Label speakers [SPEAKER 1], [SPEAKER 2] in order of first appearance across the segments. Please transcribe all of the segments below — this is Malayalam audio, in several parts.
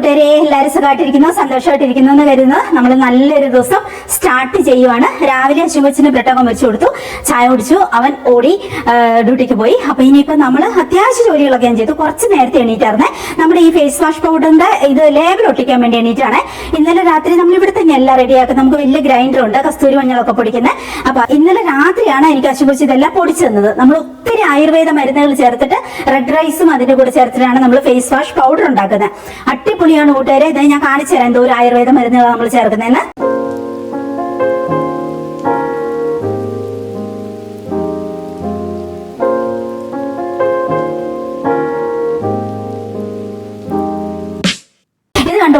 [SPEAKER 1] കൂട്ടുകാരെ, എല്ലാവരും സുഖമായിട്ടിരിക്കുന്നു, സന്തോഷമായിട്ടിരിക്കുന്നു എന്ന് കരുതുന്നു. നമ്മൾ നല്ലൊരു ദിവസം സ്റ്റാർട്ട് ചെയ്യുവാണ്. രാവിലെ അശ്വകൊച്ചിന് ബ്രെഡൊക്കെ വെച്ചു കൊടുത്തു, ചായ കുടിച്ചു, അവൻ ഓടി ഡ്യൂട്ടിക്ക് പോയി. അപ്പൊ ഇനിയിപ്പോ നമ്മൾ അത്യാവശ്യ ജോലികളൊക്കെ ഞാൻ ചെയ്തു. കുറച്ച് നേരത്തെ എണീറ്റായിരുന്നേ. നമ്മുടെ ഈ ഫേസ് വാഷ് പൗഡറിന്റെ ഇത് ലേബൽ ഒട്ടിക്കാൻ വേണ്ടി എണീറ്റാണ്. ഇന്നലെ രാത്രി നമ്മൾ ഇവിടെ തന്നെ എല്ലാം റെഡിയാക്കും. നമുക്ക് വലിയ ഗ്രൈൻഡർ ഉണ്ട്, കസ്തൂരി മഞ്ഞളൊക്കെ പൊടിക്കുന്നത്. അപ്പൊ ഇന്നലെ രാത്രിയാണ് എനിക്ക് അശ്വകൊച്ചി ഇതെല്ലാം പൊടിച്ചു തന്നത്. നമ്മൾ ഒത്തിരി ആയുർവേദ മരുന്നുകൾ ചേർത്തിട്ട് റെഡ് റൈസും അതിന്റെ കൂടെ ചേർത്തിട്ടാണ് നമ്മൾ ഫേസ് വാഷ് പൗഡർ ഉണ്ടാക്കുന്നത്. അടിപൊളിയാണ് കൂട്ടുകാരെ. ഇത് ഞാൻ കാണിച്ചു തരാം എന്തോ ഒരു ആയുർവേദ മരുന്നുകൾ നമ്മൾ ചേർക്കുന്നതെന്ന്.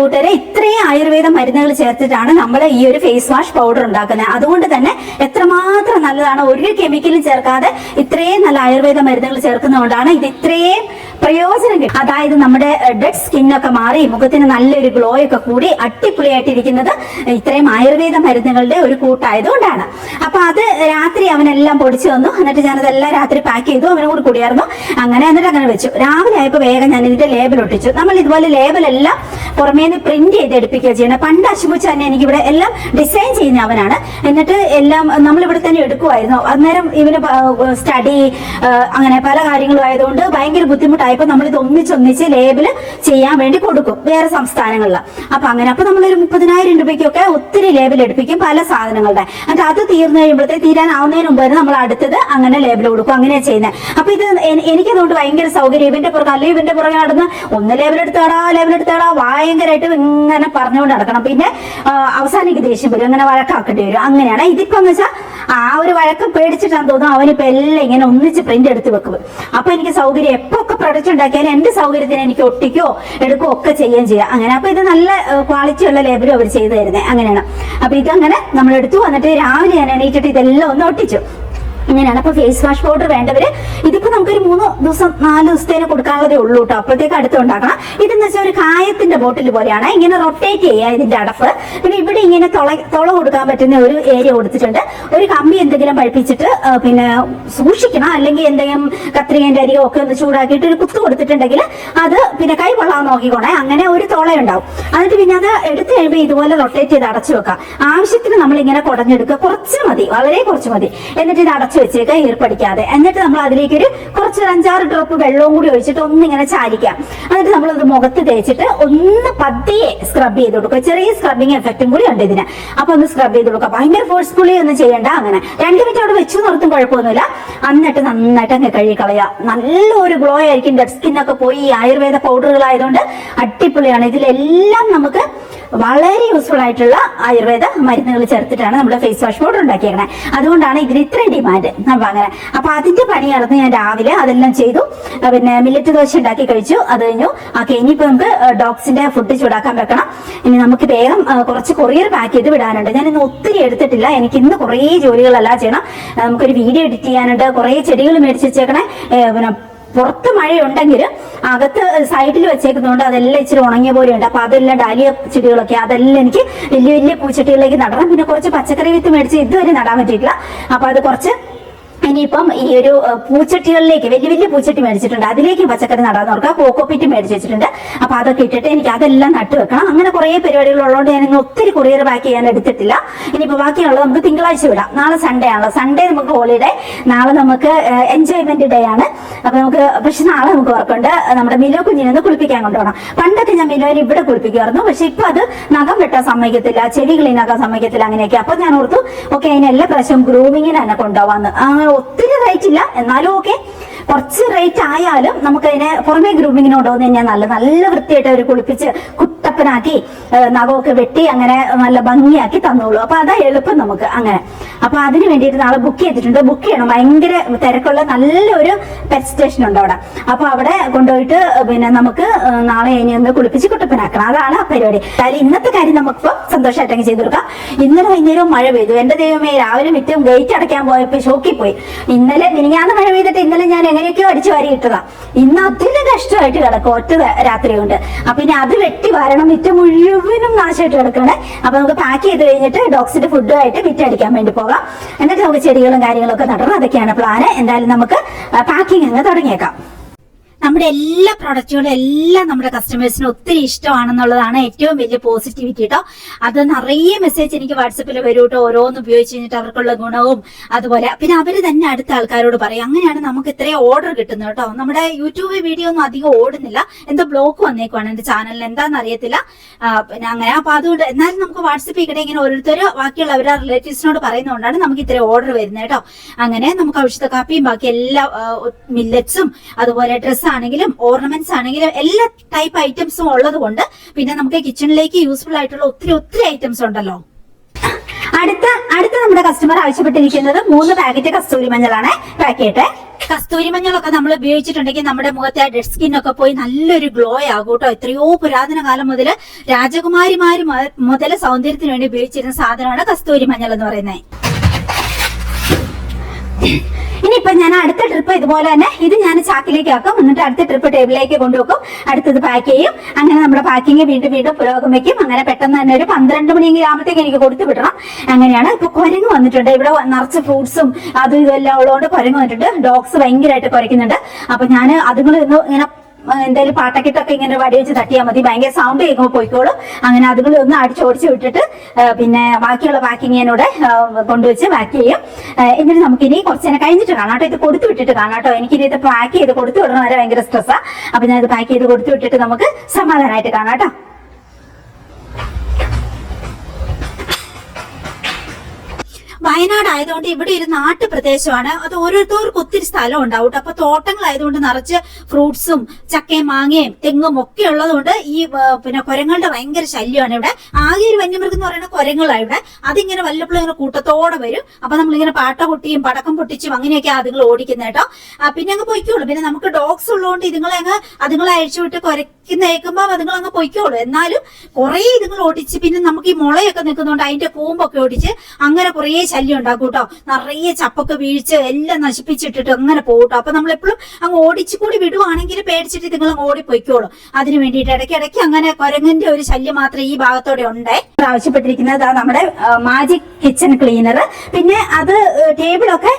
[SPEAKER 1] കൂട്ടുകാരെ, ഇത്രയും ആയുർവേദ മരുന്നുകൾ ചേർത്തിട്ടാണ് നമ്മൾ ഈ ഒരു ഫേസ് വാഷ് പൗഡർ ഉണ്ടാക്കുന്നത്. അതുകൊണ്ട് തന്നെ എത്രമാത്രം നല്ലതാണ്. ഒരു കെമിക്കലും ചേർക്കാതെ ഇത്രയും നല്ല ആയുർവേദ മരുന്നുകൾ ചേർക്കുന്നതുകൊണ്ടാണ് ഇത് ഇത്രയും പ്രയോജനം കിട്ടും. അതായത് നമ്മുടെ ഡെഡ് സ്കിന്നൊക്കെ മാറി മുഖത്തിന് നല്ലൊരു ഗ്ലോ ഒക്കെ കൂടി അടിപൊളിയായിട്ടിരിക്കുന്നത് ഇത്രയും ആയുർവേദ മരുന്നുകളുടെ ഒരു കൂട്ടായതുകൊണ്ടാണ്. അപ്പൊ അത് രാത്രി അവനെല്ലാം പൊടിച്ചു തന്നു. എന്നിട്ട് ഞാനതെല്ലാം രാത്രി പാക്ക് ചെയ്തു. അവനും കൂടി കൂടിയായിരുന്നു. എന്നിട്ട് അങ്ങനെ വെച്ചു. രാവിലെ ആയപ്പോ വേഗം ഞാൻ ഇതിന്റെ ലേബൽ ഒട്ടിച്ചു. നമ്മൾ ഇതുപോലെ ലേബലെല്ലാം പുറമേന്ന് പ്രിന്റ് ചെയ്ത് എടുപ്പിക്കുക ചെയ്യണം. പണ്ട് അശ്വകൊച്ച് തന്നെ എനിക്കിവിടെ എല്ലാം ഡിസൈൻ ചെയ്യുന്ന അവനാണ്. എന്നിട്ട് എല്ലാം നമ്മളിവിടെ തന്നെ എടുക്കുമായിരുന്നു. അന്നേരം ഇവന് സ്റ്റഡി അങ്ങനെ പല കാര്യങ്ങളും ആയതുകൊണ്ട് ഭയങ്കര ബുദ്ധിമുട്ടായപ്പോൾ നമ്മളിത് ഒന്നിച്ചൊന്നിച്ച് ലേബിൾ ചെയ്യാൻ വേണ്ടി കൊടുക്കും വേറെ സംസ്ഥാനങ്ങളിൽ. അപ്പൊ നമ്മളൊരു 30,000 രൂപയ്ക്കൊക്കെ ഒത്തിരി ലേബിൾ എടുപ്പിക്കും പല സാധനങ്ങളുടെ. എന്നിട്ട് അത് തീർന്നു കഴിയുമ്പോഴത്തേക്ക് തീരാനാവുന്നതിന് മുമ്പ് തന്നെ നമ്മൾ അടുത്തത് അങ്ങനെ ലേബിൾ കൊടുക്കും. അങ്ങനെയാണ് ചെയ്യുന്നത്. അപ്പൊ ഇത് എനിക്കതുകൊണ്ട് ഭയങ്കര സൗകര്യം. ഇവന്റെ പുറകെ നടന്ന് ഒന്ന് ലേബിൾ എടുത്താടാ ഭയങ്കരമായിട്ട് ഇങ്ങനെ പറഞ്ഞുകൊണ്ട് നടക്കണം. പിന്നെ അവസാനിക്ക് ദേഷ്യം വരും, അങ്ങനെ വഴക്കാക്കേണ്ടി വരും. അങ്ങനെയാണ് ഇതിപ്പോ എന്ന് വെച്ചാൽ ആ ഒരു വഴക്കം പേടിച്ചിട്ടാന്ന് തോന്നുന്നു അവനിപ്പോ എല്ലാം ഇങ്ങനെ ഒന്നിച്ച് പ്രിന്റ് എടുത്ത് വെക്കും. അപ്പൊ എനിക്ക് സൗകര്യം എപ്പൊക്കെ പ്രൊഡക്റ്റ് ഉണ്ടാക്കിയാലും എന്റെ സൗകര്യത്തിന് എനിക്ക് ഒട്ടിക്കോ എടുക്കോ ഒക്കെ ചെയ്യുകയും ചെയ്യാം. അങ്ങനെ അപ്പൊ ഇത് നല്ല ക്വാളിറ്റി ഉള്ള ലേബലും അവർ ചെയ്തു തരുന്നത്. അങ്ങനെയാണ്. അപ്പൊ ഇതങ്ങനെ നമ്മൾ എടുത്തു. വന്നിട്ട് രാവിലെ ഞാൻ എണീറ്റിട്ട് ഇതെല്ലാം ഒന്ന് ഒട്ടിച്ചു. ഇങ്ങനെയാണ്. അപ്പൊ ഫേസ് വാഷ് പൗഡർ വേണ്ടവര് ഇതിപ്പോ നമുക്കൊരു 3 ദിവസം 4 ദിവസത്തേന് കൊടുക്കാനുള്ളതേ ഉള്ളൂ കേട്ടോ. അപ്പോഴത്തേക്ക് അടുത്ത് ഉണ്ടാക്കണം. ഇതെന്ന് വെച്ചാൽ ഒരു കായത്തിന്റെ ബോട്ടിൽ പോലെയാണ്. ഇങ്ങനെ റൊട്ടേറ്റ് ചെയ്യുക ഇതിന്റെ അടഫ്. പിന്നെ ഇവിടെ ഇങ്ങനെ തുള കൊടുക്കാൻ പറ്റുന്ന ഒരു ഏരിയ കൊടുത്തിട്ടുണ്ട്. ഒരു കമ്പി എന്തെങ്കിലും പഴിപ്പിച്ചിട്ട് പിന്നെ സൂക്ഷിക്കണം. അല്ലെങ്കിൽ എന്തെങ്കിലും കത്രികന്റെ അരിയോ ഒക്കെ ഒന്ന് ചൂടാക്കിയിട്ട് ഒരു കുത്തു കൊടുത്തിട്ടുണ്ടെങ്കിൽ അത് പിന്നെ കൈ കൊള്ളാൻ നോക്കിക്കോണേ. അങ്ങനെ ഒരു തുളയുണ്ടാവും. എന്നിട്ട് പിന്നെ അത് എടുത്തു കഴിയുമ്പോൾ ഇതുപോലെ റൊട്ടേറ്റ് ചെയ്ത് അടച്ചു വെക്കാം. ആവശ്യത്തിന് നമ്മൾ ഇങ്ങനെ കുടഞ്ഞെടുക്കുക. കുറച്ച് മതി, വളരെ കുറച്ച് മതി. എന്നിട്ട് ഇത് അടച്ചു വെച്ചേക്കാം ഈർപ്പടിക്കാതെ. എന്നിട്ട് നമ്മൾ അതിലേക്ക് ഒരു കുറച്ച് 5-6 ഡ്രോപ്പ് വെള്ളവും കൂടി ഒഴിച്ചിട്ട് ഒന്നിങ്ങനെ ചാലിക്കാം. എന്നിട്ട് നമ്മളത് മുഖത്ത് തേച്ചിട്ട് ഒന്ന് പതിയെ സ്ക്രബ് ചെയ്ത് കൊടുക്കുക. ചെറിയ സ്ക്രബിങ് എഫക്റ്റും കൂടി ഉണ്ട് ഇതിന്. അപ്പൊ ഒന്ന് സ്ക്രബ് ചെയ്ത് കൊടുക്കുക. ഭയങ്കര ഫോഴ്സ്ഫുള്ളി ഒന്നും ചെയ്യണ്ട. അങ്ങനെ 2 മിനിറ്റ് അവിടെ വെച്ചു നിർത്തും, കുഴപ്പമൊന്നുമില്ല. എന്നിട്ട് നന്നായിട്ട് അങ്ങ് കഴുകി കളയുക. നല്ലൊരു ഗ്ലോ ആയിരിക്കും. ഡെഡ് സ്കിന്നൊക്കെ പോയി ഈ ആയുർവേദ പൗഡറുകളായതുകൊണ്ട് അടിപൊളിയാണ്. ഇതിലെല്ലാം നമുക്ക് വളരെ യൂസ്ഫുൾ ആയിട്ടുള്ള ആയുർവേദ മരുന്നുകൾ ചേർത്തിട്ടാണ് നമ്മുടെ ഫേസ് വാഷ് പൗഡർ ഉണ്ടാക്കിയേക്കണേ. അതുകൊണ്ടാണ് ഇതിന് ഇത്രയും ഡിമാൻഡ്. അപ്പൊ അങ്ങനെ അപ്പൊ അതിന്റെ പണി നടന്ന് ഞാൻ രാവിലെ അതെല്ലാം ചെയ്തു. പിന്നെ മില്ലറ്റ് ദോശ ഉണ്ടാക്കി കഴിച്ചു. അത് കഴിഞ്ഞു. ഇനിയിപ്പോ നമുക്ക് ഡോഗ്സിന്റെ ഫുഡ് ചൂടാക്കാൻ വെക്കണം. ഇനി നമുക്ക് വേഗം കുറച്ച് കൊറിയർ പാക്ക് ചെയ്ത് വിടാനുണ്ട്. ഞാൻ ഇന്ന് ഒത്തിരി എടുത്തിട്ടില്ല. എനിക്ക് ഇന്ന് കുറേ ജോലികളെല്ലാം ചെയ്യണം. നമുക്കൊരു വീഡിയോ എഡിറ്റ് ചെയ്യാനുണ്ട്. കുറേ ചെടികൾ മേടിച്ച് വെച്ചേക്കണേ. പിന്നെ പുറത്ത് മഴയുണ്ടെങ്കിൽ അകത്ത് സൈഡിൽ വെച്ചേക്കുന്നതുകൊണ്ട് അതെല്ലാം ഇച്ചിരി ഉണങ്ങിയ പോലെയുണ്ട്. അപ്പൊ അതെല്ലാം ഡാലിയ ചെടികളൊക്കെ അതെല്ലാം എനിക്ക് വലിയ വലിയ പൂച്ചട്ടികളിലേക്ക് നടണം. പിന്നെ കുറച്ച് പച്ചക്കറി വിത്ത് മേടിച്ച് ഇതുവരെ നടാൻ പറ്റിയിട്ടില്ല. അപ്പൊ അത് കുറച്ച് ഇനിയിപ്പം ഈ ഒരു പൂച്ചട്ടികളിലേക്ക് വലിയ വലിയ പൂച്ചട്ടി മേടിച്ചിട്ടുണ്ട്. അതിലേക്ക് പച്ചക്കറി നടാൻ നോക്കുക. കോക്കോപ്പിറ്റ് മേടിച്ച് വെച്ചിട്ടുണ്ട്. അപ്പൊ അതൊക്കെ ഇട്ടിട്ട് എനിക്ക് അതെല്ലാം നട്ടു വെക്കണം. അങ്ങനെ കുറെ പരിപാടികൾ ഉള്ളതുകൊണ്ട് ഞാൻ ഇന്ന് ഒത്തിരി കൊറിയർ പാക്ക് ചെയ്യാൻ എടുത്തിട്ടില്ല. ഇനിയിപ്പോ ബാക്കിയുള്ളത് നമുക്ക് തിങ്കളാഴ്ച വിടാം. നാളെ സൺഡേ ആണല്ലോ. സൺഡേ നമുക്ക് ഹോളിഡേ. നാളെ നമുക്ക് എൻജോയ്മെന്റ് ഡേ ആണ്. അപ്പൊ നമുക്ക് പക്ഷെ നാളെ നമുക്ക് വർക്കുണ്ട്. നമ്മുടെ മിലോ കുഞ്ഞിനെ കുളിപ്പിക്കാൻ കൊണ്ടുപോകണം. പണ്ടൊക്കെ ഞാൻ മിലോനെ ഇവിടെ കുളിപ്പിക്കുമായിരുന്നു. പക്ഷെ ഇപ്പൊ അത് നഖം വെട്ടാൻ സമ്മതിക്കത്തില്ല, ചെവി ക്ലീനാക്കാൻ സമ്മതിക്കത്തില്ല. അങ്ങനെയൊക്കെ. അപ്പൊ ഞാൻ ഓർത്തു ഓക്കെ അതിന് എല്ലാ പ്രാവശ്യം ഗ്രൂമിങ്ങിന് തന്നെ കൊണ്ടുപോകാന്ന്. ഒത്തിരി റേറ്റ് ഇല്ല, എന്നാലും ഓക്കെ കുറച്ച് റേറ്റ് ആയാലും നമുക്കതിനെ പുറമെ ഗ്രൂമിങ്ങിന് കൊണ്ടുപോകുന്ന കഴിഞ്ഞാൽ നല്ല വൃത്തിയായിട്ട് അവർ കുളിപ്പിച്ച് കുട്ടപ്പനാക്കി നഖമൊക്കെ വെട്ടി അങ്ങനെ നല്ല ഭംഗിയാക്കി തന്നോളൂ. അപ്പൊ അതാ എളുപ്പം നമുക്ക്. അങ്ങനെ അപ്പൊ അതിന് വേണ്ടിയിട്ട് നാളെ ബുക്ക് ചെയ്തിട്ടുണ്ട്. ബുക്ക് ചെയ്യണം. ഭയങ്കര തിരക്കുള്ള നല്ലൊരു പെറ്റ് സ്റ്റേഷൻ ഉണ്ട് അവിടെ. അപ്പൊ അവിടെ കൊണ്ടുപോയിട്ട് പിന്നെ നമുക്ക് നാളെ ഇനി ഒന്ന് കുളിപ്പിച്ച് കുട്ടപ്പനാക്കണം. അതാണ് ആ പരിപാടി. കാര്യം ഇന്നത്തെ കാര്യം നമുക്കിപ്പോ സന്തോഷമായിട്ടങ്ങ് ചെയ്തു കൊടുക്കാം. ഇന്നലെ വൈകുന്നേരവും മഴ പെയ്തു. എന്റെ ദൈവമേ, രാവിലെ മിറ്റവും ഗേറ്റ് അടയ്ക്കാൻ പോയപ്പോ ഷോക്കിൽ പോയി. ഇന്നലെ മിനിഞ്ഞാന്ന് മഴ പെയ്തിട്ട് ഇന്നലെ ഞാൻ എങ്ങനെയൊക്കെയോ അടിച്ചു വാരി ഇട്ടതാ. ഇന്ന് അതിന് കഷ്ടമായിട്ട് കിടക്കും ഒറ്റ രാത്രി കൊണ്ട്. അപ്പൊ ഇനി അത് വെട്ടി വരണം. മിറ്റം മുഴുവനും നാശമായിട്ട് കിടക്കണേ. അപ്പൊ നമുക്ക് പാക്ക് ചെയ്ത് കഴിഞ്ഞിട്ട് ഡോഗ്സിന്റെ ഫുഡുമായിട്ട് മിറ്റടിക്കാൻ വേണ്ടി പോകാം. എന്നിട്ട് നമുക്ക് ചെടികളും കാര്യങ്ങളൊക്കെ നടണം. അതൊക്കെയാണ് പ്ലാന്. എന്തായാലും നമുക്ക് പാക്കിംഗ് അങ്ങ് തുടങ്ങിയേക്കാം. നമ്മുടെ എല്ലാ പ്രൊഡക്റ്റുകളും എല്ലാം നമ്മുടെ കസ്റ്റമേഴ്സിന് ഒത്തിരി ഇഷ്ടമാണെന്നുള്ളതാണ് ഏറ്റവും വലിയ പോസിറ്റിവിറ്റി കേട്ടോ. അത് നിറയെ മെസ്സേജ് എനിക്ക് വാട്സപ്പിൽ വരും കേട്ടോ. ഓരോന്ന് ഉപയോഗിച്ച് കഴിഞ്ഞിട്ട് അവർക്കുള്ള ഗുണവും അതുപോലെ പിന്നെ അവര് തന്നെ അടുത്ത ആൾക്കാരോട് പറയും. അങ്ങനെയാണ് നമുക്ക് ഇത്രയും ഓർഡർ കിട്ടുന്നത് കേട്ടോ. നമ്മുടെ യൂട്യൂബ് വീഡിയോ ഒന്നും അധികം ഓടുന്നില്ല, എന്തോ ബ്ലോക്ക് വന്നേക്കുവാണ് എന്റെ ചാനലിൽ, എന്താണെന്ന് അറിയത്തില്ല. പിന്നെ അങ്ങനെ അപ്പൊ അതുകൊണ്ട് എന്നാലും നമുക്ക് വാട്സപ്പിൽ കൂടെ ഇങ്ങനെ ഓരോരുത്തരും ബാക്കിയുള്ള അവരുടെ റിലേറ്റീവ്സിനോട് പറയുന്നതുകൊണ്ടാണ് നമുക്ക് ഇത്രയും ഓർഡർ വരുന്നത് കേട്ടോ. അങ്ങനെ നമുക്ക് ഔഷധ കാപ്പിയും ബാക്കി എല്ലാ മില്ലറ്റ്സും അതുപോലെ ഡ്രസ്സ് ആണെങ്കിലും ഓർണമെന്റ്സ് ആണെങ്കിലും എല്ലാ ടൈപ്പ് ഐറ്റംസും ഉള്ളത് കൊണ്ട് പിന്നെ നമുക്ക് കിച്ചണിലേക്ക് യൂസ്ഫുൾ ആയിട്ടുള്ള ഒത്തിരി ഐറ്റംസ് ഉണ്ടല്ലോ. അടുത്ത നമ്മുടെ കസ്റ്റമർ ആവശ്യപ്പെട്ടിരിക്കുന്നത് 3 പാക്കറ്റ് കസ്തൂരി മഞ്ഞളാണ്. പാക്കറ്റ് കസ്തൂരി മഞ്ഞളൊക്കെ നമ്മൾ ഉപയോഗിച്ചിട്ടുണ്ടെങ്കിൽ നമ്മുടെ മുഖത്തെ ഡെഡ് സ്കിൻ ഒക്കെ പോയി നല്ലൊരു ഗ്ലോ ആകും കേട്ടോ. എത്രയോ പുരാതന കാലം മുതൽ രാജകുമാരിമാര് മുതൽ സൗന്ദര്യത്തിന് വേണ്ടി ഉപയോഗിച്ചിരുന്ന സാധനമാണ് കസ്തൂരി മഞ്ഞൾ എന്ന് പറയുന്നത്. ഇനിയിപ്പൊ ഞാൻ അടുത്ത ട്രിപ്പ് ഇതുപോലെ തന്നെ ഇത് ഞാൻ ചാക്കിലേക്ക് ആക്കും, എന്നിട്ട് അടുത്ത ട്രിപ്പ് ടേബിളിലേക്ക് കൊണ്ടുവെക്കും, അടുത്തത് പാക്ക് ചെയ്യും. അങ്ങനെ നമ്മുടെ പാക്കിങ് വീണ്ടും പുരോഗമിക്കും. അങ്ങനെ പെട്ടെന്ന് തന്നെ ഒരു 12 മണിയെങ്കിലും ആകുമ്പോഴത്തേക്ക് എനിക്ക് കൊടുത്തു വിടണം. അങ്ങനെയാണ്. ഇപ്പൊ കുരങ്ങ് വന്നിട്ടുണ്ട്, ഇവിടെ നിറച്ച് ഫ്രൂട്ട്സും അതും ഇതെല്ലാം ഉള്ളതുകൊണ്ട് കുരങ്ങ് വന്നിട്ടുണ്ട്. ഡോഗ്സ് ഭയങ്കരമായിട്ട് കുരയ്ക്കുന്നുണ്ട്. അപ്പൊ ഞാൻ അതുങ്ങൾ ഇങ്ങനെ എന്തായാലും പാട്ടക്കിട്ടൊക്കെ ഇങ്ങനെ വടി വെച്ച് തട്ടിയാൽ മതി, ഭയങ്കര സൗണ്ട് കേൾക്കുമ്പോൾ പോയിക്കോളും. അങ്ങനെ അതുങ്ങൾ ഒന്ന് അടിച്ചോടിച്ച് വിട്ടിട്ട് പിന്നെ ബാക്കിയുള്ള പാക്കിങ് ഞാനിവിടെ കൊണ്ടുവച്ച് പാക്ക് ചെയ്യും. എന്നിട്ട് നമുക്കിനി കുറച്ച് നേരം കഴിഞ്ഞിട്ട് കാണാം കേട്ടോ. ഇത് കൊടുത്തു വിട്ടിട്ട് കാണാം കേട്ടോ. എനിക്കിനി ഇത് പാക്ക് ചെയ്ത് കൊടുത്തു വിടണം വരെ ഭയങ്കര സ്ട്രെസ്സാ. അപ്പൊ ഞാൻ ഇത് പാക്ക് ചെയ്ത് കൊടുത്തു വിട്ടിട്ട് നമുക്ക് സമാധാനമായിട്ട് കാണാം കേട്ടോ. വയനാട് ആയതുകൊണ്ട് ഇവിടെ ഒരു നാട്ടുപ്രദേശമാണ്. അത് ഓരോരുത്തർക്കും ഒത്തിരി സ്ഥലം ഉണ്ടാവും. അപ്പൊ തോട്ടങ്ങളായതുകൊണ്ട് നിറച്ച് ഫ്രൂട്ട്സും ചക്കയും മാങ്ങയും തെങ്ങും ഒക്കെ ഉള്ളതുകൊണ്ട് ഈ പിന്നെ കുരങ്ങളുടെ ഭയങ്കര ശല്യമാണ് ഇവിടെ. ആകെ ഒരു വന്യമൃഗം എന്ന് പറയുന്ന കുരങ്ങളാണ് ഇവിടെ. അതിങ്ങനെ വല്ലപ്പോഴും ഇങ്ങനെ കൂട്ടത്തോടെ വരും. അപ്പൊ നമ്മളിങ്ങനെ പാട്ട പൊട്ടിയും പടക്കം പൊട്ടിച്ചും അങ്ങനെയൊക്കെ അതുങ്ങൾ ഓടിക്കുന്ന കേട്ടോ. പിന്നെ അങ്ങ് പൊയ്ക്കോളൂ. പിന്നെ നമുക്ക് ഡോഗ്സ് ഉള്ളതുകൊണ്ട് അതുങ്ങളെ അഴിച്ചുവിട്ട് കുരയ്ക്കുന്ന കേൾക്കുമ്പോൾ അതുങ്ങൾ അങ്ങ് പൊയ്ക്കോളൂ. എന്നാലും കുറെ ഇതുങ്ങൾ ഓടിച്ച് പിന്നെ നമുക്ക് ഈ മുളയൊക്കെ നിൽക്കുന്നതുകൊണ്ട് അതിന്റെ കൂമ്പൊക്കെ ഓടിച്ച് അങ്ങനെ കുറെ ശല്യം ഉണ്ടാക്കും കേട്ടോ. നിറയെ ചപ്പൊക്കെ വീഴ്ച എല്ലാം നശിപ്പിച്ചിട്ടിട്ട് അങ്ങനെ പോകട്ടോ. അപ്പൊ നമ്മൾ എപ്പോഴും അങ്ങ് ഓടിച്ചു കൂടി വിടുവാണെങ്കിൽ പേടിച്ചിട്ട് നിങ്ങൾ അങ്ങ് ഓടിപ്പോയിക്കോളും. അതിന് വേണ്ടിയിട്ട് ഇടയ്ക്കിടയ്ക്ക് അങ്ങനെ കുരങ്ങിന്റെ ഒരു ശല്യം മാത്രമേ ഈ ഭാഗത്തോടെ ഉണ്ടേ. ആവശ്യപ്പെട്ടിരിക്കുന്നത് നമ്മുടെ മാജിക് കിച്ചൺ ക്ലീനർ. പിന്നെ അത് ടേബിളൊക്കെ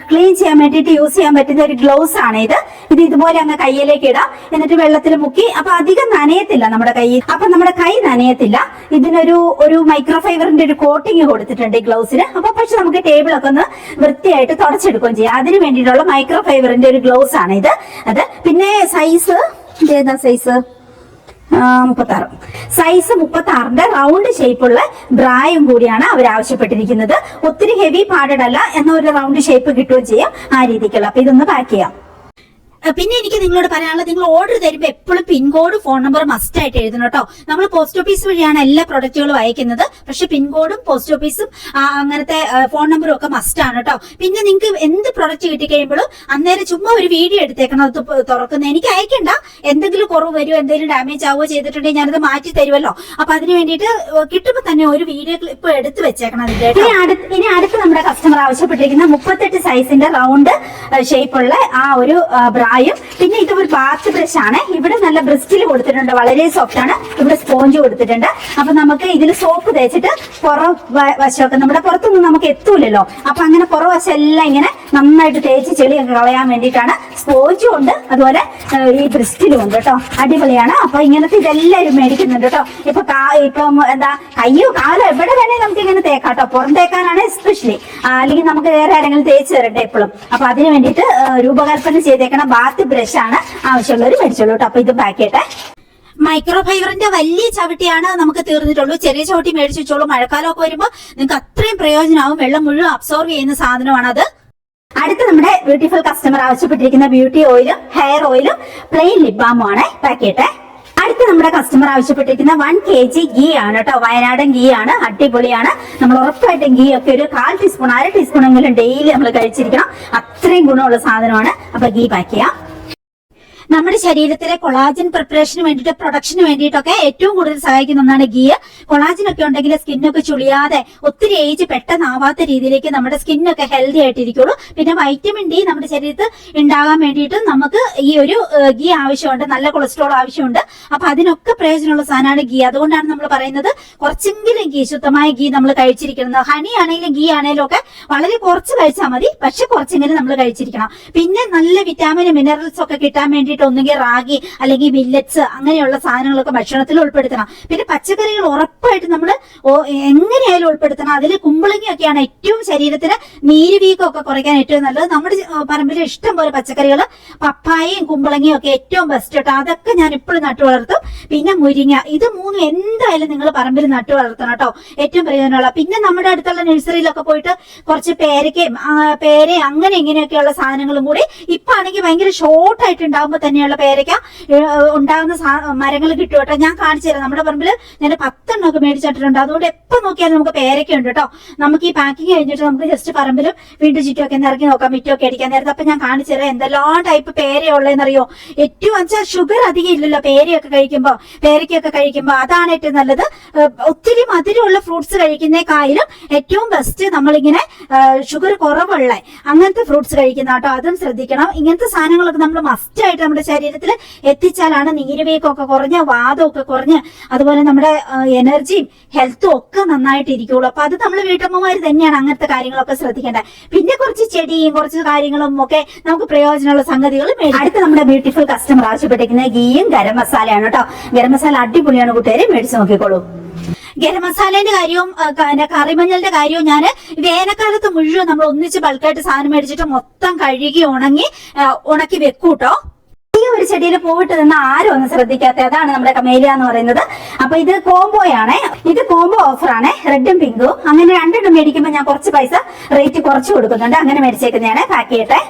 [SPEAKER 1] ക്ലീൻ ചെയ്യാൻ വേണ്ടിയിട്ട് യൂസ് ചെയ്യാൻ പറ്റുന്ന ഒരു ഗ്ലൗസ് ആണ് ഇത്. ഇതുപോലെ അങ്ങ് കയ്യിലേക്ക് ഇടാം, എന്നിട്ട് വെള്ളത്തിൽ മുക്കി. അപ്പൊ അധികം നനയത്തില്ല നമ്മുടെ കൈ. അപ്പൊ നമ്മുടെ കൈ നനയത്തില്ല. ഇതിനൊരു മൈക്രോഫൈബറിന്റെ ഒരു കോട്ടിങ് കൊടുത്തിട്ടുണ്ട് ഈ ഗ്ലൗസിന്. അപ്പൊ പക്ഷെ നമുക്ക് ടേബിളൊക്കെ ഒന്ന് വൃത്തിയായിട്ട് തുടച്ചെടുക്കുകയും ചെയ്യാം. അതിന് വേണ്ടിയിട്ടുള്ള മൈക്രോഫൈബറിന്റെ ഒരു ഗ്ലൗസ് ആണ് ഇത്. പിന്നെ സൈസ് ഏതാ സൈസ് 36. സൈസ് 36ന്റെ റൗണ്ട് ഷേപ്പുള്ള ബ്രായും കൂടിയാണ് അവർ ആവശ്യപ്പെട്ടിരിക്കുന്നത്. ഒത്തിരി ഹെവി പാഡഡ് അല്ല, എന്നാൽ ഒരു റൗണ്ട് ഷേപ്പ് കിട്ടുകയും ചെയ്യും ആ രീതിക്കുള്ള. അപ്പൊ ഇതൊന്ന് പാക്ക് ചെയ്യാം. പിന്നെ എനിക്ക് നിങ്ങളോട് പറയാനുള്ളത്, നിങ്ങൾ ഓർഡർ തരുമ്പോൾ എപ്പോഴും പിൻകോഡ് ഫോൺ നമ്പർ മസ്റ്റ് ആയിട്ട് എഴുതണം കേട്ടോ. നമ്മൾ പോസ്റ്റ് ഓഫീസ് വഴിയാണ് എല്ലാ പ്രൊഡക്റ്റുകളും അയക്കുന്നത്. പക്ഷെ പിൻകോഡും പോസ്റ്റ് ഓഫീസും അങ്ങനത്തെ ഫോൺ നമ്പറും ഒക്കെ മസ്റ്റ് ആണ് കേട്ടോ. പിന്നെ നിങ്ങൾക്ക് എന്ത് പ്രൊഡക്റ്റ് കിട്ടിക്കഴിയുമ്പോഴും അന്നേരം ചുമ്മാ ഒരു വീഡിയോ എടുത്തേക്കണം അത് തുറക്കുന്നത്. എനിക്ക് അയക്കണ്ട, എന്തെങ്കിലും കുറവ് വരുമോ എന്തെങ്കിലും ഡാമേജ് ആവുകയോ ചെയ്തിട്ടുണ്ടെങ്കിൽ ഞാനത് മാറ്റി തരുമല്ലോ. അപ്പൊ അതിന് വേണ്ടിയിട്ട് കിട്ടുമ്പോൾ തന്നെ ഒരു വീഡിയോ ക്ലിപ്പ് എടുത്ത് വെച്ചേക്കണം അതിന്റെ. ഇനി അടുത്ത് നമ്മുടെ കസ്റ്റമർ ആവശ്യപ്പെട്ടിരിക്കുന്ന 38 സൈസിന്റെ റൗണ്ട് ഷേപ്പുള്ള ആ ഒരു ബ്രാ. പിന്നെ ഇത് ഒരു ബാത്ത് ബ്രഷ് ആണ്. ഇവിടെ നല്ല ബ്രിസ്റ്റിൽ കൊടുത്തിട്ടുണ്ട്, വളരെ സോഫ്റ്റ് ആണ്. ഇവിടെ സ്പോഞ്ച് കൊടുത്തിട്ടുണ്ട്. അപ്പൊ നമുക്ക് ഇതിൽ സോപ്പ് തേച്ചിട്ട് പുറം വശമൊക്കെ നമ്മുടെ പുറത്തൊന്നും നമുക്ക് എത്തൂലല്ലോ. അപ്പൊ അങ്ങനെ പുറവശം എല്ലാം ഇങ്ങനെ നന്നായിട്ട് തേച്ച് ചെളിയൊക്കെ കളയാൻ വേണ്ടിയിട്ടാണ്. സ്പോഞ്ചും ഉണ്ട്, അതുപോലെ ഈ ബ്രിസ്റ്റിലും ഉണ്ട് കേട്ടോ. അടിപൊളിയാണ്. അപ്പൊ ഇങ്ങനത്തെ ഇതെല്ലാവരും മേടിക്കുന്നുണ്ട് കേട്ടോ. ഇപ്പം എന്താ കയ്യോ കാലോ എവിടെ വേണേലും നമുക്ക് ഇങ്ങനെ തേക്കാട്ടോ. പുറം തേക്കാനാണ് എസ്പെഷ്യലി, അല്ലെങ്കിൽ നമുക്ക് വേറെ ആരെങ്കിലും തേച്ച് തരട്ടെ എപ്പോഴും. അപ്പൊ അതിന് വേണ്ടിയിട്ട് രൂപകൽപ്പന ചെയ്തേക്കണം ബാത്ത് ബ്രഷ് ആണ് ആവശ്യമുള്ളവർ മേടിച്ചോളൂ കേട്ടോ. അപ്പൊ ഇത് പാക്ക് ചെയ്യട്ടെ. മൈക്രോഫൈബറിന്റെ വലിയ ചവിട്ടിയാണ് നമുക്ക് തീർന്നിട്ടുള്ളൂ. ചെറിയ ചവിട്ടി മേടിച്ചു വെച്ചോളൂ. മഴക്കാലമൊക്കെ വരുമ്പോൾ നിങ്ങൾക്ക് അത്രയും പ്രയോജനമാവും. വെള്ളം മുഴുവൻ അബ്സോർവ് ചെയ്യുന്ന സാധനമാണ് അത്. അടുത്ത നമ്മുടെ ബ്യൂട്ടിഫുൾ കസ്റ്റമർ ആവശ്യപ്പെട്ടിരിക്കുന്ന ബ്യൂട്ടി ഓയിലും ഹെയർ ഓയിലും പ്ലെയിൻ ലിപ് ബാമും ആണ്. പാക്ക് ചെയ്യട്ടെ. അടുത്ത നമ്മുടെ കസ്റ്റമർ ആവശ്യപ്പെട്ടിരിക്കുന്ന 1 kg ഗീ ആണ് കേട്ടോ. വയനാടൻ ഗീ ആണ്, അടിപൊളിയാണ്. നമ്മൾ ഉറപ്പായിട്ടും ഗീ ഒക്കെ ഒരു 1/4 ടീസ്പൂൺ 1/2 ടീസ്പൂണെങ്കിലും ഡെയിലി നമ്മൾ കഴിച്ചിരിക്കണം. അത്രയും ഗുണമുള്ള സാധനമാണ്. അപ്പൊ ഗീ പാക്ക് ചെയ്യാം. നമ്മുടെ ശരീരത്തിലെ കൊളാജൻ പ്രിപ്പറേഷന് വേണ്ടിയിട്ട് പ്രൊഡക്ഷന് വേണ്ടിയിട്ടൊക്കെ ഏറ്റവും കൂടുതൽ സഹായിക്കുന്ന ഒന്നാണ് ഗീ. കൊളാജൻ ഒക്കെ ഉണ്ടെങ്കിൽ സ്കിന്നൊക്കെ ചുളിയാതെ ഒത്തിരി ഏജ് പെട്ടെന്നാവാത്ത രീതിയിലേക്ക് നമ്മുടെ സ്കിന്നൊക്കെ ഹെൽത്തി ആയിട്ടിരിക്കുള്ളൂ. പിന്നെ വൈറ്റമിൻ ഡി നമ്മുടെ ശരീരത്തിൽ ഉണ്ടാകാൻ വേണ്ടിയിട്ട് നമുക്ക് ഈ ഒരു ഗീ ആവശ്യമുണ്ട്. നല്ല കൊളസ്ട്രോൾ ആവശ്യമുണ്ട്. അപ്പൊ അതിനൊക്കെ പ്രയോജനമുള്ള സാധനമാണ് ഗീ. അതുകൊണ്ടാണ് നമ്മൾ പറയുന്നത് കുറച്ചെങ്കിലും ഗീ, ശുദ്ധമായ ഗീ നമ്മൾ കഴിച്ചിരിക്കുന്നത്. ഹണി ആണെങ്കിലും ഗീ ആണെങ്കിലും ഒക്കെ വളരെ കുറച്ച് കഴിച്ചാൽ മതി, പക്ഷെ കുറച്ചെങ്കിലും നമ്മൾ കഴിച്ചിരിക്കണം. പിന്നെ നല്ല വിറ്റാമിൻ മിനറൽസ് ഒക്കെ കിട്ടാൻ വേണ്ടി വേണ്ടിയിട്ട് ഒന്നുകിൽ റാഗി അല്ലെങ്കിൽ മില്ലറ്റ്സ് അങ്ങനെയുള്ള സാധനങ്ങളൊക്കെ ഭക്ഷണത്തിൽ ഉൾപ്പെടുത്തണം. പിന്നെ പച്ചക്കറികൾ ഉറപ്പായിട്ട് നമ്മൾ എങ്ങനെയായാലും ഉൾപ്പെടുത്തണം. അതിൽ കുമ്പളങ്ങിയൊക്കെയാണ് ഏറ്റവും ശരീരത്തിന് നീര് വീക്കമൊക്കെ കുറയ്ക്കാൻ ഏറ്റവും നല്ലത്. നമ്മുടെ പറമ്പിൽ ഇഷ്ടം പോലെ പച്ചക്കറികൾ, പപ്പായയും കുമ്പളങ്ങിയും ഒക്കെ ഏറ്റവും ബെസ്റ്റ് കേട്ടോ. അതൊക്കെ ഞാൻ ഇപ്പോഴും നട്ടു വളർത്തും. പിന്നെ മുരിങ്ങ, ഇത് മൂന്നും എന്തായാലും നിങ്ങൾ പറമ്പിൽ നട്ടു വളർത്തണം കേട്ടോ, ഏറ്റവും പ്രയോജനമുള്ള. പിന്നെ നമ്മുടെ അടുത്തുള്ള നഴ്സറിയിലൊക്കെ പോയിട്ട് കുറച്ച് പേര അങ്ങനെ ഇങ്ങനെയൊക്കെയുള്ള സാധനങ്ങളും കൂടി ഇപ്പൊ ആണെങ്കിൽ ഭയങ്കര ഷോർട്ടായിട്ട് ഉണ്ടാകുമ്പോൾ തന്നെയുള്ള പേരയ്ക്ക ഉണ്ടാകുന്ന മരങ്ങൾ കിട്ടും കേട്ടോ. ഞാൻ കാണിച്ചു തരാം. നമ്മുടെ പറമ്പിൽ ഞാൻ 10 എണ്ണമൊക്കെ മേടിച്ചിട്ടുണ്ട്. അതുകൊണ്ട് എപ്പോൾ നോക്കിയാലും നമുക്ക് പേരയ്ക്ക ഉണ്ട് കേട്ടോ. നമുക്ക് ഈ പാക്കിങ് കഴിഞ്ഞിട്ട് നമുക്ക് ജസ്റ്റ് പറമ്പിലും വീണ്ടും ചുറ്റുമൊക്കെ ഇറങ്ങി നോക്കാം, മിറ്റമൊക്കെ അടിക്കാൻ നേരത്തെ. അപ്പൊ ഞാൻ കാണിച്ചു തരാം എന്തെല്ലാം ടൈപ്പ് പേരയുള്ളതെന്നറിയോ. ഏറ്റവും വെച്ചാൽ ഷുഗർ അധികം ഇല്ലല്ലോ പേരയൊക്കെ കഴിക്കുമ്പോ അതാണ് ഏറ്റവും നല്ലത്. ഒത്തിരി മധുരമുള്ള ഫ്രൂട്ട്സ് കഴിക്കുന്നേക്കായാലും ഏറ്റവും ബെസ്റ്റ് നമ്മളിങ്ങനെ ഷുഗർ കുറവുള്ള അങ്ങനത്തെ ഫ്രൂട്ട്സ് കഴിക്കുന്ന കേട്ടോ. അതും ശ്രദ്ധിക്കണം. ഇങ്ങനത്തെ സാധനങ്ങളൊക്കെ നമ്മൾ മസ്റ്റ് ആയിട്ട് നമ്മുടെ ശരീരത്തിൽ എത്തിച്ചാലാണ് നീരുവേക്കൊക്കെ കുറഞ്ഞ്, വാദമൊക്കെ കുറഞ്ഞ്, അതുപോലെ നമ്മുടെ എനർജിയും ഹെൽത്തും ഒക്കെ നന്നായിട്ട് ഇരിക്കുള്ളൂ. അപ്പൊ അത് നമ്മൾ വീട്ടമ്മമാര് തന്നെയാണ് അങ്ങനത്തെ കാര്യങ്ങളൊക്കെ ശ്രദ്ധിക്കേണ്ടത്. പിന്നെ കുറച്ച് ചെടിയും കുറച്ച് കാര്യങ്ങളും ഒക്കെ നമുക്ക് പ്രയോജനമുള്ള സംഗതികൾ മേടിക്കും. അടുത്ത നമ്മുടെ ബ്യൂട്ടിഫുൾ കസ്റ്റമർ ആവശ്യപ്പെട്ടിരിക്കുന്ന ഗീയും ഗരം മസാലയാണ് കേട്ടോ. ഗരം മസാല അടിപൊളിയാണ് കൂട്ടുകാരെ, മേടിച്ച് നോക്കിക്കോളൂ. ഗരം മസാലേന്റെ കാര്യവും കറിമഞ്ഞളിന്റെ കാര്യവും ഞാൻ വേനൽക്കാലത്ത് മുഴുവൻ നമ്മൾ ഒന്നിച്ച് ബൾക്കായിട്ട് സാധനം മേടിച്ചിട്ട് മൊത്തം കഴുകി ഉണക്കി വെക്കൂട്ടോ. ഈ ഒരു ചെടിയിൽ പോയിട്ട് നിന്ന് ആരും ഒന്ന് ശ്രദ്ധിക്കാത്ത, അതാണ് നമ്മുടെ കമേലിയ എന്ന് പറയുന്നത്. അപ്പൊ ഇത് കോംബോയാണ്, ഇത് കോംബോ ഓഫറാണ്, റെഡും പിങ്കും. അങ്ങനെ 2 എണ്ണം മേടിക്കുമ്പോൾ ഞാൻ കുറച്ച് പൈസ റേറ്റ് കുറച്ച് കൊടുക്കുന്നുണ്ട്. അങ്ങനെ മേടിച്ചേക്കുന്നതാണ്. പാക്ക് ചെയ്യട്ടെ.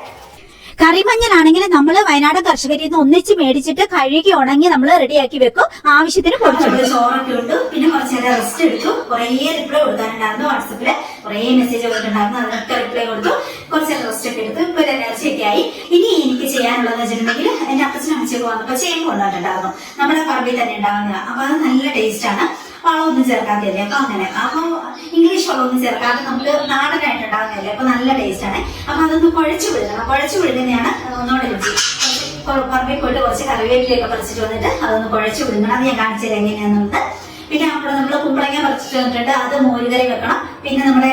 [SPEAKER 1] കറിമഞ്ഞളാണെങ്കിൽ നമ്മൾ വയനാട് കർഷകരിൽ നിന്ന് ഒന്നിച്ച് മേടിച്ചിട്ട് കഴുകി ഉണങ്ങി നമ്മൾ റെഡിയാക്കി വെക്കും. ആവശ്യത്തിന് പൊടിച്ചെടുക്കും. ചോറൊക്കെ ഉണ്ട്. പിന്നെ കുറച്ച് നേരം റെസ്റ്റ് എടുത്തു. കുറേ റിപ്ലൈ കൊടുക്കാനുണ്ടായിരുന്നു. വാട്സപ്പില് കുറേ മെസ്സേജ് കൊടുത്തിട്ടുണ്ടായിരുന്നു. അതിനൊക്കെ റിപ്ലൈ കൊടുത്തു. കുറച്ച് റെസ്റ്റ് ഒക്കെ എടുത്തു. ഇപ്പൊ എനർജി ഒക്കെ ആയി. ഇനി എനിക്ക് ചെയ്യാനുള്ളതെന്ന് വെച്ചിട്ടുണ്ടെങ്കിൽ എന്റെ അപ്പച്ചനും അമ്മച്ചൊക്കെ വന്നപ്പോ ചേമ്പ് കൊണ്ടുവന്നിട്ടുണ്ടായിരുന്നു. നമ്മുടെ പറമ്പിൽ തന്നെ ഉണ്ടാകുന്ന. അപ്പൊ അത് നല്ല ടേസ്റ്റ് ആണ്. വളമൊന്നും ചേർക്കാത്തല്ലേ. അപ്പൊ അങ്ങനെ അപ്പൊ ഇംഗ്ലീഷ് വളമൊന്നും ചേർക്കാതെ നമുക്ക് നാടനായിട്ട് ഉണ്ടാകുന്നതല്ലേ. അപ്പൊ നല്ല ടേസ്റ്റ് ആണ്. അപ്പൊ അതൊന്ന് കുഴച്ചു വിഴുകണം. കുഴച്ചു വിഴുകുന്നതാണ് ഒന്നുകൂടെ രുചി. പറമ്പിൽ പോയിട്ട് കുറച്ച് കറിവേപ്പിലൊക്കെ പറിച്ചിട്ട് വന്നിട്ട് അതൊന്ന് കുഴച്ചു വിഴുകണം. അത് ഞാൻ കാണിച്ചു തരാം എങ്ങനെയാണെന്നുള്ളത്. പിന്നെ അവിടെ നമ്മൾ കുമ്പളങ്ങ പറിച്ചിട്ട് വന്നിട്ടുണ്ട്. അത് മോരുകറി വെക്കണം. പിന്നെ നമ്മുടെ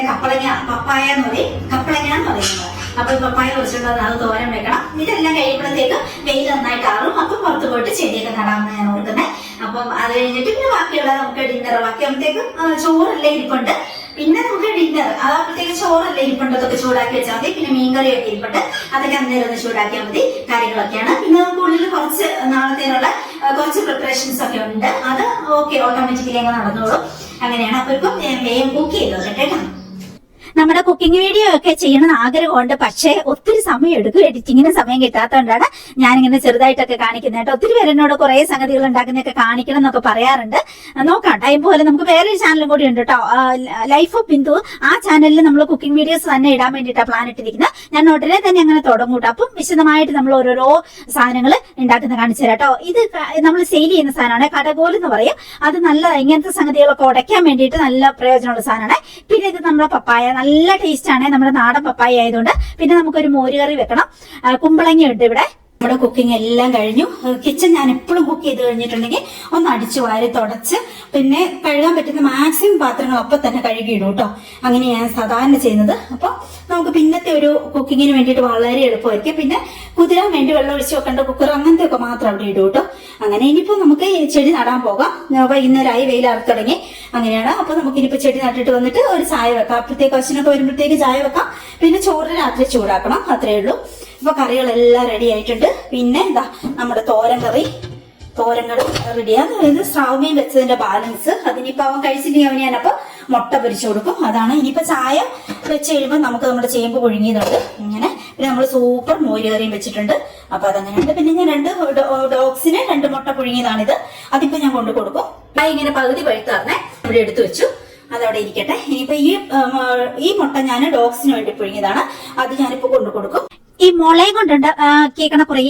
[SPEAKER 1] പപ്പായ എന്ന് പറയും, കപ്പളങ്ങ എന്ന് പറയുന്നത്. അപ്പൊ പപ്പായ കുറച്ചിട്ടുണ്ട്, അത് തോരൻ വെക്കണം. ഇതെല്ലാം കഴിയുമ്പോഴത്തേക്ക് വെയിൽ നന്നായിട്ട് ആറും. അപ്പം പുറത്ത് പോയിട്ട് ചെടിയൊക്കെ നടാമെന്ന് ഞാൻ ഓർക്കുന്നത്. അപ്പം അത് കഴിഞ്ഞിട്ട് പിന്നെ ബാക്കിയുള്ള നമുക്ക് ഡിന്നർ ബാക്കിയാകുമ്പോഴത്തേക്ക് ചോറല്ലേ ഇരിപ്പുണ്ട്. പിന്നെ നമുക്ക് ഡിന്നർ അതാകുമ്പോഴത്തേക്ക് ചോറല്ലേ ഇരിപ്പുണ്ട്, അതൊക്കെ ചൂടാക്കി വെച്ചാൽ മതി. പിന്നെ മീൻകറിയൊക്കെ ഇരിപ്പുണ്ട്, അതൊക്കെ അന്നേരം ഒന്ന് ചൂടാക്കിയാൽ മതി. കാര്യങ്ങളൊക്കെയാണ്. പിന്നെ നമുക്ക് ഉള്ളിൽ കുറച്ച് നാളത്തേനുള്ള കുറച്ച് പ്രിപ്പറേഷൻസ് ഒക്കെ ഉണ്ട്. അത് ഓക്കെ, ഓട്ടോമാറ്റിക്കലി അങ്ങ് നടന്നോളും. അങ്ങനെയാണ്. അപ്പൊ ഇപ്പം വേഗം കുക്ക് ചെയ്തോ കേട്ടോ. നമ്മുടെ കുക്കിംഗ് വീഡിയോ ഒക്കെ ചെയ്യണമെന്ന് ആഗ്രഹമുണ്ട്. പക്ഷേ ഒത്തിരി സമയം എടുക്കും. എഡിറ്റിങ്ങിന് സമയം കിട്ടാത്തതുകൊണ്ടാണ് ഞാനിങ്ങനെ ചെറുതായിട്ടൊക്കെ കാണിക്കുന്നത് കേട്ടോ. ഒത്തിരി പേര് എന്നോട് കുറെ സംഗതികൾ ഉണ്ടാക്കുന്നതൊക്കെ കാണിക്കണം എന്നൊക്കെ പറയാറുണ്ട്. നോക്കാം, ടൈം പോലെ. നമുക്ക് വേറൊരു ചാനലും കൂടി ഉണ്ട് കേട്ടോ, ലൈഫ് ഓഫ് ബിന്ദു. ആ ചാനലിൽ നമ്മൾ കുക്കിംഗ് വീഡിയോസ് തന്നെ ഇടാൻ വേണ്ടിയിട്ടാണ് പ്ലാൻ ഇട്ടിരിക്കുന്നത്. ഞാൻ ഉടനെ തന്നെ അങ്ങനെ തുടങ്ങൂട്ടോ. അപ്പം വിശദമായിട്ട് നമ്മൾ ഓരോരോ സാധനങ്ങൾ ഉണ്ടാക്കുന്ന കാണിച്ചു തരാം കേട്ടോ. ഇത് നമ്മൾ സെയിൽ ചെയ്യുന്ന സാധനമാണ്, കടകോൽ എന്ന് പറയും. അത് നല്ല ഇങ്ങനത്തെ സംഗതികളൊക്കെ ഉടയ്ക്കാൻ വേണ്ടിയിട്ട് നല്ല പ്രയോജനമുള്ള സാധനമാണ്. പിന്നെ ഇത് നമ്മുടെ പപ്പായ, നല്ല ടേസ്റ്റ് ആണ്, നമ്മുടെ നാടൻ പപ്പായ ആയതുകൊണ്ട്. പിന്നെ നമുക്കൊരു മോരുകറി വെക്കണം. കുമ്പളങ്ങ ഉണ്ട് ഇവിടെ. നമ്മുടെ കുക്കിംഗ് എല്ലാം കഴിഞ്ഞു. കിച്ചൺ ഞാൻ എപ്പോഴും കുക്ക് ചെയ്ത് കഴിഞ്ഞിട്ടുണ്ടെങ്കിൽ ഒന്ന് അടിച്ചു വാരി തുടച്ച് പിന്നെ കഴുകാൻ പറ്റുന്ന മാക്സിമം പാത്രങ്ങൾ അപ്പം തന്നെ കഴുകിയിടും കേട്ടോ. അങ്ങനെ ഞാൻ സാധാരണ ചെയ്യുന്നത്. അപ്പൊ നമുക്ക് പിന്നത്തെ ഒരു കുക്കിങ്ങിന് വേണ്ടിയിട്ട് വളരെ എളുപ്പമായിരിക്കും. പിന്നെ കുതിരാൻ വേണ്ടി വെള്ളം ഒഴിച്ച് വെക്കേണ്ട കുക്കർ അങ്ങനത്തെ ഒക്കെ മാത്രം അവിടെ ഇടും കേട്ടോ. അങ്ങനെ ഇനിയിപ്പോ നമുക്ക് ചെടി നടാൻ പോകാം. വൈകുന്നേരമായി വെയിലാറി തുടങ്ങി. അങ്ങനെയാണ്. അപ്പൊ നമുക്ക് ഇനിയിപ്പോ ചെടി നട്ടിട്ട് വന്നിട്ട് ഒരു ചായ വെക്കാം. അപ്പോഴത്തേക്ക് അച്ഛനൊക്കെ വരുമ്പോഴത്തേക്ക് ചായ വെക്കാം. പിന്നെ ചോറ് രാത്രി ചൂടാക്കണം. അത്രേ ഉള്ളൂ. ഇപ്പൊ കറികളെല്ലാം റെഡി ആയിട്ടുണ്ട്. പിന്നെ എന്താ നമ്മുടെ തോരൻ കറി റെഡിയാന്ന് പറയുന്നത് സ്രാവ് മീൻ വെച്ചതിന്റെ ബാലൻസ്. അതിനിപ്പോ അവൻ കഴിച്ചില്ലെങ്കിൽ അവന് ഞാനപ്പോ മുട്ട പൊരിച്ചു കൊടുക്കും. അതാണ്. ഇനിയിപ്പോ ചായ വെച്ച് കഴിയുമ്പോൾ നമുക്ക് നമ്മുടെ ചേമ്പ് പുഴുങ്ങിയതുണ്ട്. ഇങ്ങനെ പിന്നെ നമ്മൾ സൂപ്പർ മോരുകറിയും വെച്ചിട്ടുണ്ട്. അപ്പൊ അതങ്ങനെയുണ്ട്. പിന്നെ ഞാൻ 2 ഡോഗ്സിന് 2 മുട്ട പുഴുങ്ങിയതാണിത്. അതിപ്പോ ഞാൻ കൊണ്ടു കൊടുക്കും. ഇങ്ങനെ പകുതി പഴുത്താർന്നെ ഇവിടെ എടുത്തു വെച്ചു. അതവിടെ ഇരിക്കട്ടെ. ഇനിയിപ്പോ ഈ മുട്ട ഞാൻ ഡോഗ്സിന് വേണ്ടി പുഴുങ്ങിയതാണ്. അത് ഞാനിപ്പോ കൊണ്ടു കൊടുക്കും. ഈ മുളയും കൊണ്ടുണ്ട് കേൾക്കണ കുറേ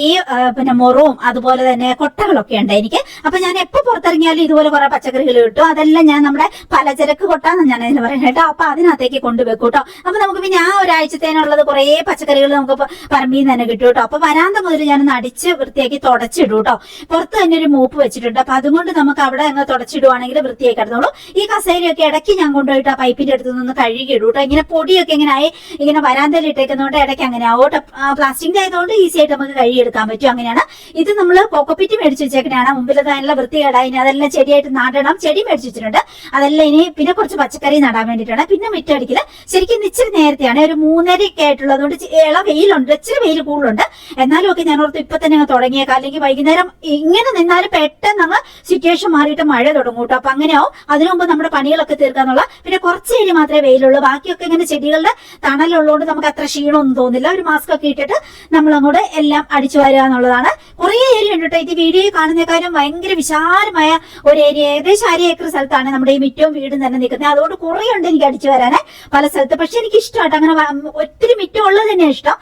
[SPEAKER 1] പിന്നെ മൊറവും അതുപോലെ തന്നെ കൊട്ടകളൊക്കെ ഉണ്ട് എനിക്ക്. അപ്പൊ ഞാൻ എപ്പോ പുറത്തിറങ്ങിയാലും ഇതുപോലെ കുറെ പച്ചക്കറികൾ കിട്ടും. അതെല്ലാം ഞാൻ നമ്മുടെ പലചരക്ക് കൊട്ടാന്ന് ഞാൻ അതിന് പറയുന്നത് കേട്ടോ. അപ്പൊ അതിനകത്തേക്ക് കൊണ്ടുവെക്കും കേട്ടോ. അപ്പൊ നമുക്ക് പിന്നെ ആ ഒരാഴ്ചത്തേനുള്ളത് കുറെ പച്ചക്കറികൾ നമുക്ക് പറമ്പിൽ നിന്ന് തന്നെ കിട്ടും കേട്ടോ. അപ്പൊ വരാന്ത മുതൽ ഞാനൊന്ന് അടിച്ച് വൃത്തിയാക്കി തുടച്ചിടും കേട്ടോ. പുറത്ത് തന്നെ ഒരു മൂപ്പ് വെച്ചിട്ടുണ്ട്. അപ്പൊ അതുകൊണ്ട് നമുക്ക് അവിടെ അങ്ങ് തുടച്ചിടുവാണെങ്കിൽ വൃത്തിയായി കിടന്നോളൂ. ഈ കസേരയൊക്കെ ഇടയ്ക്ക് ഞാൻ കൊണ്ടുപോയിട്ട് ആ പൈപ്പിന്റെ അടുത്ത് നിന്ന് കഴുകിയിടും കേട്ടോ. ഇങ്ങനെ പൊടിയൊക്കെ ഇങ്ങനെ ആയി ഇങ്ങനെ വരാന്തയിൽ ഇട്ടേക്കുന്നതുകൊണ്ട് ഇടയ്ക്ക് അങ്ങനെ ആവോട്ടെ. പ്ലാസ്റ്റിക്കിന്റെ ആയതുകൊണ്ട് ഈസി ആയിട്ട് നമുക്ക് കഴുകിയെടുക്കാൻ പറ്റും. അങ്ങനെയാണ്. ഇത് നമ്മൾ കോക്കോപ്പിറ്റ് മേടിച്ച് വെച്ചേക്കണാണ്. മുമ്പിൽ നല്ല വൃത്തികേടായി. ഇനി അതെല്ലാം ചെടിയായിട്ട് നടണം. ചെടി മേടിച്ച് വെച്ചിട്ടുണ്ട്. അതെല്ലാം ഇനി പിന്നെ കുറച്ച് പച്ചക്കറി നടാൻ വേണ്ടിയിട്ടാണ്. പിന്നെ മുറ്റടിക്കല് ശരിക്കും ഇച്ചിരി നേരത്തെയാണ്, ഒരു 3:30 ആയിട്ടുള്ളത്. അതുകൊണ്ട് ഇള വെയിലുണ്ട്, ഇച്ചിരി വെയിൽ കൂടുതലുണ്ട്. എന്നാലും ഒക്കെ ഞാൻ ഓർത്ത് ഇപ്പൊ തന്നെ തുടങ്ങിയേക്കാം, അല്ലെങ്കിൽ വൈകുന്നേരം ഇങ്ങനെ നിന്നാലും പെട്ടെന്ന് അങ്ങ് സിറ്റുവേഷൻ മാറിയിട്ട് മഴ തുടങ്ങും കേട്ടോ. അപ്പൊ അങ്ങനെയാവും. അതിനു മുമ്പ് നമ്മുടെ പണികളൊക്കെ തീർക്കാന്നുള്ള. പിന്നെ കുറച്ച് ഏരി മാത്രമേ വെയിലുള്ളൂ. ബാക്കിയൊക്കെ ഇങ്ങനെ ചെടികളുടെ തണലുള്ളതുകൊണ്ട് നമുക്ക് അത്ര ക്ഷീണമൊന്നും തോന്നില്ല. ഒരു മാസ്ക് ഒക്കെ ഇട്ടിട്ട് നമ്മൾ അങ്ങോട്ട് എല്ലാം അടിച്ചു വരിക എന്നുള്ളതാണ്. കുറെ ഏരിയ ഉണ്ട് കേട്ടോ. ഇത് വീഡിയോ കാണുന്നേക്കാളും ഭയങ്കര വിശാലമായ ഒരു ഏരിയ, ഏകദേശം 1/2 ഏക്കർ സ്ഥലത്താണ് നമ്മുടെ ഈ മിറ്റവും വീടും തന്നെ നിൽക്കുന്നത്. അതുകൊണ്ട് കുറെ ഉണ്ട് എനിക്ക് അടിച്ചു വരാനേ പല സ്ഥലത്ത്. പക്ഷെ എനിക്ക് ഇഷ്ടമായിട്ട് അങ്ങനെ ഒത്തിരി മിറ്റം ഉള്ളത് തന്നെയാണ് ഇഷ്ടം.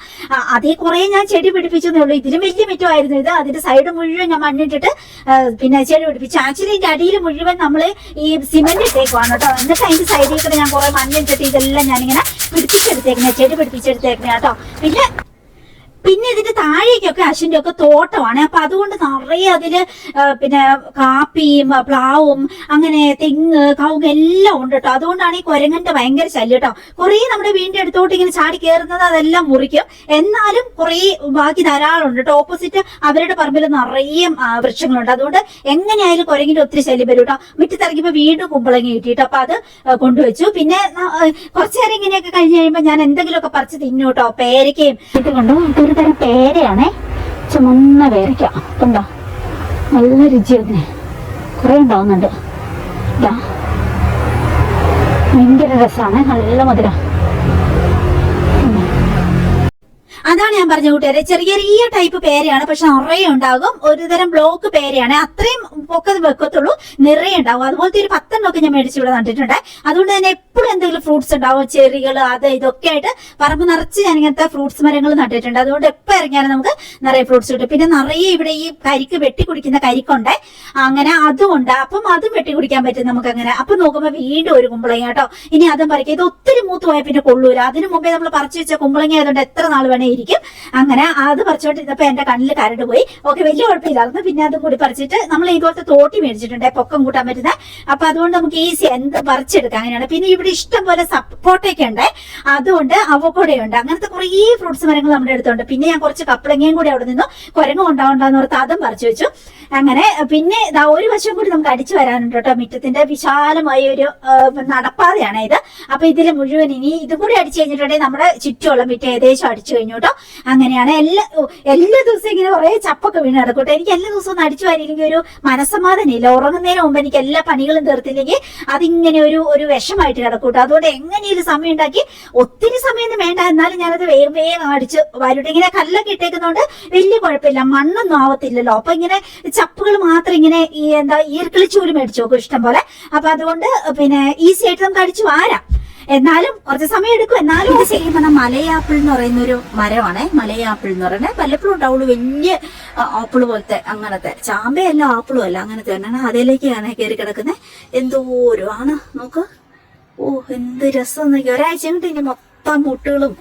[SPEAKER 1] അതേ കുറെ ഞാൻ ചെടി പിടിപ്പിച്ചതേ ഉള്ളൂ. ഇതിലും വലിയ മിറ്റമായിരുന്നു ഇത്. അതിന്റെ സൈഡ് മുഴുവൻ ഞാൻ മണ്ണിട്ടിട്ട് പിന്നെ ചെടി പിടിപ്പിച്ചു. ആക്ച്വലി ഇതിന്റെ അടിയിൽ മുഴുവൻ നമ്മൾ ഈ സിമെന്റ് ഇട്ടേക്കുവാണ് കേട്ടോ. എന്നിട്ട് അതിന്റെ സൈഡിൽ കൂടെ ഞാൻ കുറെ മണ്ണിട്ടിട്ട് ഇതെല്ലാം ഞാനിങ്ങനെ പിടിപ്പിച്ചെടുത്തേക്കുന്ന, ചെടി പിടിപ്പിച്ചെടുത്തേക്കുന്ന കേട്ടോ. പിന്നെ ഇതിന്റെ താഴേക്കൊക്കെ അശ്വിന്റെ ഒക്കെ തോട്ടമാണ്. അപ്പൊ അതുകൊണ്ട് നിറയെ അതില് പിന്നെ കാപ്പിയും പ്ലാവും അങ്ങനെ തെങ്ങ് കവുങ്ങ് എല്ലാം ഉണ്ട് കേട്ടോ. അതുകൊണ്ടാണ് ഈ കുരങ്ങന്റെ ഭയങ്കര ശല്യം കേട്ടോ. കുറെ നമ്മുടെ വീടിന്റെ അടുത്തോട്ട് ഇങ്ങനെ ചാടി കയറുന്നത് അതെല്ലാം മുറിക്കും. എന്നാലും കുറെ ബാക്കി ധാരാളം ഉണ്ട് കേട്ടോ. ഓപ്പോസിറ്റ് അവരുടെ പറമ്പിൽ നിറയെ വൃക്ഷങ്ങളുണ്ട്. അതുകൊണ്ട് എങ്ങനെയായാലും കുരങ്ങിന്റെ ഒത്തിരി ശല്യം വരും കേട്ടോ. മുറ്റത്തിറങ്ങിയപ്പോ വീണ്ടും കുമ്പളങ്ങി കിട്ടിയിട്ട് അപ്പൊ അത് കൊണ്ടുവച്ചു. പിന്നെ കുറച്ചേരം ഇങ്ങനെയൊക്കെ കഴിഞ്ഞ് കഴിയുമ്പോ ഞാൻ എന്തെങ്കിലുമൊക്കെ പറിച്ച് തിന്നു കേട്ടോ. പേരയ്ക്കയും ഇത് കൊണ്ടു ഒരു തരം പേരയാണേ, ചുമന്ന പേരയ്ക്ക ഉണ്ടോ, നല്ല രുചിയാണ്. കുറെ ഉണ്ടാവുന്നുണ്ട്. ഭയങ്കര രസമാണ്, നല്ല മധുരം. അതാണ് ഞാൻ പറഞ്ഞ കൂട്ടുകാരെ, ചെറിയ ചെറിയ ടൈപ്പ് പേരയാണ്. പക്ഷെ നിറയെ ഉണ്ടാകും. ഒരു തരം ബ്ലോക്ക് പേരയാണ്. അത്രയും പൊക്കം വെക്കത്തുള്ളൂ, നിറയെ ഉണ്ടാകും. അതുപോലത്തെ ഒരു 10 ഒക്കെ ഞാൻ മേടിച്ച് ഇവിടെ നട്ടിട്ടുണ്ട്. അതുകൊണ്ട് തന്നെ എപ്പോഴും എന്തെങ്കിലും ഫ്രൂട്ട്സ് ഉണ്ടാവും, ചെറികൾ അത് ഇതൊക്കെ ആയിട്ട് പറമ്പ് നിറച്ച് ഞാൻ ഇങ്ങനത്തെ ഫ്രൂട്ട്സ് മരങ്ങൾ നട്ടിട്ടുണ്ട്. അതുകൊണ്ട് എപ്പോൾ ഇറങ്ങിയാലും നമുക്ക് നിറയെ ഫ്രൂട്ട്സ് കിട്ടും. പിന്നെ നിറയെ ഇവിടെ ഈ കരിക്ക് വെട്ടി കുടിക്കുന്ന കരിക്കുണ്ട്, അങ്ങനെ അതുകൊണ്ട് അപ്പം അതും വെട്ടി കുടിക്കാൻ പറ്റും നമുക്ക്. അങ്ങനെ അപ്പൊ നോക്കുമ്പോ വീണ്ടും ഒരു കുമ്പളങ്ങ കേട്ടോ. ഇനി അതും പറിക്കുക. ഇത് ഒത്തിരി മൂത്ത് പോയാൽ പിന്നെ കൊള്ളൂല. അതിനു മുമ്പേ നമ്മൾ പറിച്ചു വെച്ച കുമ്പളങ്ങ ആയതുകൊണ്ട് എത്ര നാൾ വേണേ ഇരിക്കും. അങ്ങനെ അത് പറിച്ചോണ്ടിരുന്നപ്പോ എന്റെ കണ്ണിൽ കരട് പോയി. ഓക്കെ, വലിയ കുഴപ്പമില്ലായിരുന്നു. പിന്നെ അതും കൂടി പറിച്ചിട്ട് നമ്മൾ ഇതുപോലത്തെ തോട്ടി മേടിച്ചിട്ടുണ്ട്, പൊക്കം കൂട്ടാൻ പറ്റുന്ന. അപ്പൊ അതുകൊണ്ട് നമുക്ക് ഈസി എന്ത് പറിച്ചെടുക്കാം. അങ്ങനെയാണ്. പിന്നെ ഇവിടെ ഇഷ്ടം പോലെ സപ്പോട്ടയൊക്കെ ഉണ്ട്, അതുകൊണ്ട് അവക്കോടയുണ്ട്. അങ്ങനത്തെ കുറേ ഫ്രൂട്ട്സ് മരങ്ങൾ നമ്മുടെ അടുത്തുണ്ട്. പിന്നെ ഞാൻ കുറച്ച് കപ്പളങ്ങയും കൂടി അവിടെ നിന്നു കുരങ്ങും ഉണ്ടാവണ്ടെന്ന് ഓർത്ത് അതും പറിച്ചു വെച്ചു. അങ്ങനെ പിന്നെ ഒരു വശം കൂടി നമുക്ക് അടിച്ചു വരാനുണ്ട് കേട്ടോ. മുറ്റത്തിന്റെ വിശാലമായ ഒരു നടപ്പാതയാണ് ഇത്. അപ്പൊ ഇതിൽ മുഴുവൻ ഇനി ഇതും കൂടി അടിച്ചു കഴിഞ്ഞിട്ടുണ്ടെങ്കിൽ നമ്മുടെ ചുറ്റുമുള്ള മുറ്റം ഏകദേശം അടിച്ചു കഴിഞ്ഞു കേട്ടോ. അങ്ങനെയാണ്. എല്ലാ ദിവസവും ഇങ്ങനെ കുറെ ചപ്പൊക്കെ വീണ് കിടക്കൂട്ടെ. എനിക്ക് എല്ലാ ദിവസവും ഒന്ന് അടിച്ചു വരില്ലെങ്കിൽ ഒരു മനസ്സമാധാനം ഇല്ല. ഉറങ്ങുന്നതിന് മുമ്പ് എനിക്ക് എല്ലാ പണികളും തീർത്തില്ലെങ്കിൽ അതിങ്ങനെ ഒരു വിഷമായിട്ട് കിടക്കൂട്ടെ. അതുകൊണ്ട് എങ്ങനെയൊരു സമയം ഉണ്ടാക്കി, ഒത്തിരി സമയമൊന്നും വേണ്ട, എന്നാലും ഞാനത് വേഗം അടിച്ച് വരട്ടെ. ഇങ്ങനെ കല്ലൊക്കെ ഇട്ടേക്കുന്നതുകൊണ്ട് വലിയ കുഴപ്പമില്ല, മണ്ണൊന്നും ആവത്തില്ലല്ലോ. അപ്പൊ ഇങ്ങനെ ചപ്പുകൾ മാത്രം ഇങ്ങനെ ഈർക്കിളിച്ചൂര് മേടിച്ചു നോക്കും ഇഷ്ടം പോലെ. അപ്പൊ അതുകൊണ്ട് പിന്നെ ഈസി ആയിട്ട് നമുക്ക് അടിച്ചു വാരാം. എന്നാലും കുറച്ച് സമയം എടുക്കും. എന്നാലും ഇത് ചെയ്യുമ്പോൾ മലയാപ്പിൾ എന്ന് പറയുന്ന ഒരു മരമാണ്. മലയാപ്പിൾ എന്ന് പറയുന്നത് പലപ്പോഴും ഉണ്ടാവുള്ളൂ, വലിയ ആപ്പിൾ പോലത്തെ. അങ്ങനത്തെ ചാമ്പയല്ല ആപ്പിളും അല്ല, അങ്ങനത്തെ തന്നെയാണ്. അതിലേക്കാണ് കയറി കിടക്കുന്നത്. എന്തോരം ആണ് നോക്ക്. ഓ എന്ത് രസം നോക്കി. ഒരാഴ്ച കൊണ്ട് ഇനി മൊത്തം മുട്ടുകളും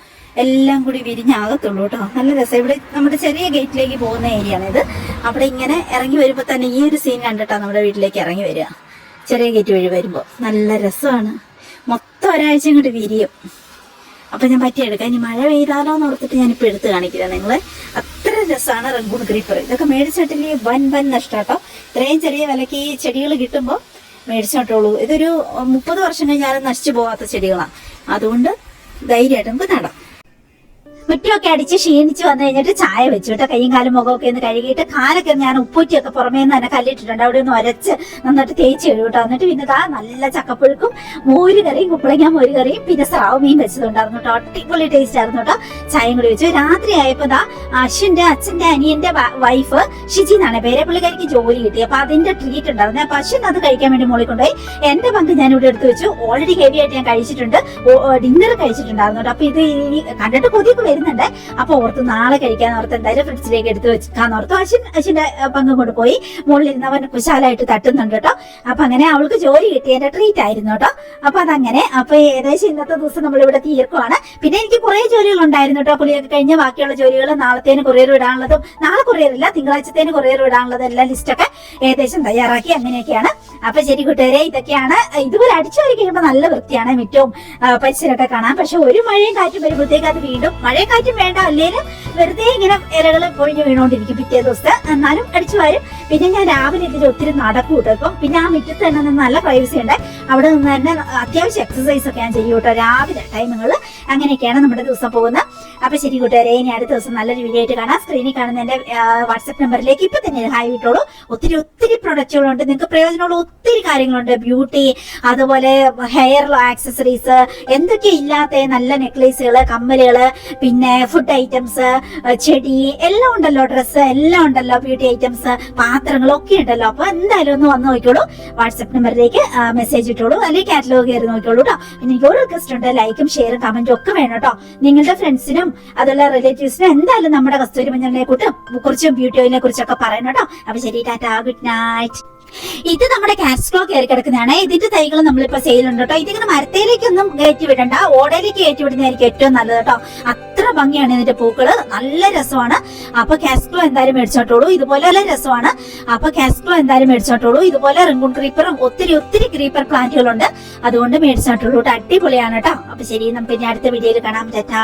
[SPEAKER 1] എല്ലാം കൂടി വിരിഞ്ഞാകത്തുള്ളൂ കേട്ടോ. നല്ല രസം. ഇവിടെ നമ്മുടെ ചെറിയ ഗേറ്റിലേക്ക് പോകുന്ന ഏരിയ ആണിത്. അവിടെ ഇങ്ങനെ ഇറങ്ങി വരുമ്പോ തന്നെ ഈ ഒരു സീൻ കണ്ടിട്ടാണ് നമ്മുടെ വീട്ടിലേക്ക് ഇറങ്ങി വരിക. ചെറിയ ഗേറ്റ് വഴി വരുമ്പോ നല്ല രസമാണ്. മൊത്തം ഒരാഴ്ച ഇങ്ങോട്ട് വിരിയും. അപ്പൊ ഞാൻ പറ്റിയെടുക്കാം. ഇനി മഴ പെയ്താലോ എന്ന് ഓർത്തിട്ട് ഞാനിപ്പോ എടുത്ത് കാണിക്കുന്നത് നിങ്ങളെ. അത്ര രസമാണ് റംബൂൺ ക്രീപ്പർ. ഇതൊക്കെ മേടിച്ചിട്ടില്ലേ വൻ നഷ്ടാട്ടോ. ഇത്രയും ചെറിയ വിലക്ക് ഈ ചെടികൾ കിട്ടുമ്പോ മേടിച്ചോട്ടുള്ളൂ. ഇതൊരു 30 വർഷം കഴിഞ്ഞാലും നശിച്ചു പോകാത്ത ചെടികളാണ്. അതുകൊണ്ട് ധൈര്യമായിട്ട് നമുക്ക് നടാം. മുറ്റമൊക്കെ അടിച്ച് ക്ഷീണിച്ച് വന്നു കഴിഞ്ഞിട്ട് ചായ വെച്ചു കേട്ടോ. കൈയും കാലും മുഖമൊക്കെ ഒന്ന് കഴുകിയിട്ട് കാലൊക്കെ ഞാൻ ഉപ്പൂറ്റിയൊക്കെ പുറമേ നിന്ന് തന്നെ കല്ലിട്ടിട്ടുണ്ട്. അവിടെ ഒന്ന് ഒരച്ച് നന്നായിട്ട് തേച്ച് കഴുകട്ടോ. എന്നിട്ട് പിന്നെ നല്ല ചക്കപ്പുഴുക്കും മോര് കറിയും, കുമ്പളങ്ങ മോര് കറിയും, പിന്നെ സ്രാവ് മീൻ വെച്ചതുണ്ടായിരുന്നു കേട്ടോ. അടിപൊളി ടേസ്റ്റ് ആയിരുന്നു കേട്ടോ. ചായയും കൂടി വെച്ചു. രാത്രി ആയപ്പോ അശ്വിന്റെ അച്ഛന്റെ അനിയന്റെ വൈഫ് ഷിജി എന്നാണ് പേരെ, പുള്ളിക്കാരിക്ക് ജോലി കിട്ടി. അപ്പൊ അതിന്റെ ട്രീറ്റ് ഉണ്ടായിരുന്നു. അപ്പൊ അശ്വിൻ അത് കഴിക്കാൻ വേണ്ടി മോളിൽ കൊണ്ടുപോയി. എന്റെ പങ്ക് ഞാൻ ഇവിടെ എടുത്ത് വെച്ചു. ഓൾറെഡി ഹെവി ആയിട്ട് ഞാൻ കഴിച്ചിട്ടുണ്ട്, ഡിന്നർ കഴിച്ചിട്ടുണ്ടായിരുന്നു കേട്ടോ. അപ്പൊ ഇത് ഇനി കണ്ടിട്ട് കൊതിയൊക്കെ വരുന്നുണ്ട്. അപ്പൊ ഓർത്ത് നാളെ കഴിക്കാൻ ഓർത്ത് എന്തായാലും ഫ്രിഡ്ജിലേക്ക് എടുത്ത് വെക്കാൻ ഓർത്തു. അശ്വിന്റെ പങ്കും കൊണ്ട് പോയി. മുകളിൽ ഇരുന്ന് അവൻ കുശാലായിട്ട് തട്ടുന്നുണ്ട് കേട്ടോ. അപ്പൊ അങ്ങനെ അവൾക്ക് ജോലി കിട്ടി, എന്റെ ട്രീറ്റ് ആയിരുന്നു കേട്ടോ. അപ്പൊ അതങ്ങനെ. അപ്പൊ ഏകദേശം ഇന്നത്തെ ദിവസം നമ്മൾ ഇവിടെ തീർക്കുവാണ്. പിന്നെ എനിക്ക് കുറെ ജോലികൾ ഉണ്ടായിരുന്നു കേട്ടോ. കുളിയൊക്കെ കഴിഞ്ഞ ബാക്കിയുള്ള ജോലികൾ നാളത്തേന് കൊറിയർ വിടാനുള്ളതും, നാളെ കൊറിയർ ഇല്ല, തിങ്കളാഴ്ചത്തേന് കൊറിയർ വിടാനുള്ളതും എല്ലാം ലിസ്റ്റൊക്കെ ഏകദേശം തയ്യാറാക്കി. അങ്ങനെയൊക്കെയാണ്. അപ്പൊ ശരി കൂട്ടുകാരെ, ഇതൊക്കെയാണ്. ഇതുപോലെ അടിച്ചു വരി കഴിയുമ്പോൾ നല്ല വൃത്തിയാണ്, മിറ്റവും പരിസരമൊക്കെ കാണാൻ. പക്ഷെ ഒരു മഴയും കാറ്റും വരുമ്പോഴത്തേക്ക് അത് വീണ്ടും മഴ അതിനെക്കാട്ടും വേണ്ട, അല്ലേലും വെറുതെ ഇങ്ങനെ ഇലകൾ പൊഴിഞ്ഞു വീണോണ്ടിരിക്കും പിറ്റേ ദിവസത്തെ. എന്നാലും അടിച്ചു വരും. പിന്നെ ഞാൻ രാവിലെ ഇതിൽ ഒത്തിരി നടക്കും കേട്ടോ. ഇപ്പം പിന്നെ ആ മുറ്റത്ത് തന്നെ നിന്ന് നല്ല പ്രൈവസി ഉണ്ട്. അവിടെ നിന്ന് തന്നെ അത്യാവശ്യം എക്സസൈസ് ഒക്കെ ഞാൻ ചെയ്യും കേട്ടോ രാവിലെ ടൈമുകൾ. അങ്ങനെയൊക്കെയാണ് നമ്മുടെ ദിവസം പോകുന്നത്. അപ്പൊ ശരി കൂട്ടുകാരെ, ഇനി അടുത്ത ദിവസം നല്ലൊരു വീഡിയോ ആയിട്ട് കാണാം. സ്ക്രീനിൽ കാണുന്ന എന്റെ വാട്സ്ആപ്പ് നമ്പറിലേക്ക് ഇപ്പൊ തന്നെ ഹായ് വിട്ടോളൂ. ഒത്തിരി പ്രൊഡക്റ്റുകളുണ്ട്, നിങ്ങൾക്ക് പ്രയോജനമുള്ള ഒത്തിരി കാര്യങ്ങളുണ്ട്. ബ്യൂട്ടി, അതുപോലെ ഹെയർ ആക്സസറീസ്, എന്തൊക്കെ ഇല്ലാത്ത നല്ല നെക്ലേസുകള്, കമ്മലുകള്, പിന്നെ ഫുഡ് ഐറ്റംസ്, ചെടി എല്ലാം ഉണ്ടല്ലോ, ഡ്രസ്സ് എല്ലാം ഉണ്ടല്ലോ, ബ്യൂട്ടി ഐറ്റംസ്, പാത്രങ്ങളൊക്കെ ഉണ്ടല്ലോ. അപ്പൊ എന്തായാലും ഒന്ന് വന്ന് നോക്കിക്കോളൂ. വാട്സ്ആപ്പ് നമ്പറിലേക്ക് മെസ്സേജ് ഇട്ടോളൂ, അല്ലെങ്കിൽ കാറ്റലോഗ് കയറി നോക്കിക്കോളൂ കേട്ടോ. പിന്നെ എനിക്ക് ഒരു റിക്വസ്റ്റ് ഉണ്ട്, ലൈക്കും ഷെയറും കമന്റും ഒക്കെ വേണം കേട്ടോ. നിങ്ങളുടെ ഫ്രണ്ട്സിനും അതുപോലെ റിലേറ്റീവ്സിനും എന്തായാലും നമ്മുടെ കസ്തൂരി മഞ്ഞളിനെ കുറിച്ചും ബ്യൂട്ടി ഓയിലിനെ കുറിച്ചൊക്കെ പറയണം കേട്ടോ. അപ്പൊ ശരി, ടാറ്റാ, ഗുഡ് നൈറ്റ്. ഇത് നമ്മുടെ കാറ്റ്സ്ക്ലോ കയറി കിടക്കുന്നതാണ്. ഇതിന്റെ തൈകൾ നമ്മളിപ്പോ സെയിലുണ്ട് കേട്ടോ. ഇതിങ്ങനെ മരത്തേലേക്കൊന്നും കയറ്റി വിടണ്ട, ഓടയിലേക്ക് കയറ്റി വിടുന്നതായിരിക്കും ഏറ്റവും നല്ലത് കേട്ടോ. അത്ര ഭംഗിയാണ് ഇതിന്റെ പൂക്കള്, നല്ല രസമാണ്. അപ്പൊ കാറ്റ്സ്ക്ലോ എന്തായാലും മേടിച്ചോട്ടോളൂ, ഇതുപോലെ നല്ല രസമാണ്. അപ്പൊ കാറ്റ്സ്ക്ലോ എന്തായാലും മേടിച്ചോട്ടോളൂ. ഇതുപോലെ റിംഗൂൺ ക്രീപ്പറും ഒത്തിരി ക്രീപ്പർ പ്ലാന്റുകളുണ്ട്, അതുകൊണ്ട് മേടിച്ചോട്ടോളൂ കേട്ടോ. അടിപൊളിയാണ് കേട്ടോ. അപ്പൊ ശരി, നമുക്ക് ഇനി അടുത്ത വീഡിയോയിൽ കാണാം. ടാറ്റാ.